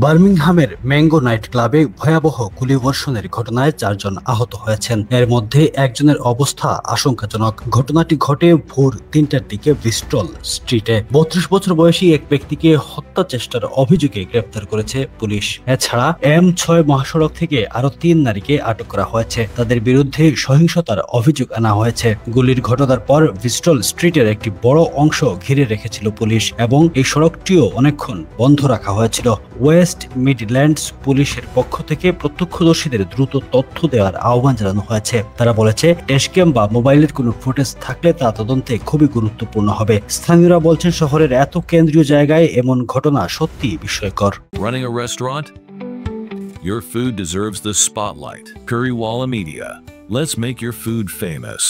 বার্মিংহামের mango night ক্লাবে ভয়াবহ গুলিবর্ষণের ঘটনায় 4 জন আহত হয়েছেন। এর মধ্যে একজনের অবস্থা আশঙ্কাজনক। ঘটনাটি ঘটে ভোর 3টার দিকে ব্রিস্টল স্ট্রিটে। 32 বছর বয়সী এক ব্যক্তিকে হত্যা চেষ্টার অভিযোগে গ্রেফতার করেছে পুলিশ। এছাড়া M6 মহাসড়ক থেকে আরো 3 নারীকে আটক করা হয়েছে। তাদের বিরুদ্ধে সহিংসতার অভিযোগ আনা হয়েছে। গুলির ঘটনার পর ব্রিস্টল স্ট্রিটের একটি বড় অংশ ঘিরে রেখেছিল পুলিশ এবং এই সড়কটিও অনেকক্ষণ বন্ধ রাখা হয়েছিল। ওয়েস্ট মিডল্যান্ডস পুলিশের পক্ষ থেকে প্রত্যক্ষদর্শীদের দ্রুত তথ্য দেওয়ার আহ্বান জানানো হয়েছে। তারা বলেছে, ড্যাশক্যাম বা মোবাইলের কোনো ফুটেজ থাকলে তা তদন্তে খুবই গুরুত্বপূর্ণ হবে। স্থানীয়রা বলছেন, শহরের এত কেন্দ্রীয় জায়গায় এমন ঘটনা সত্যি বিস্ময়কর। Running a restaurant? Your food deserves the spotlight. Currywalla Media. Let's make your food famous.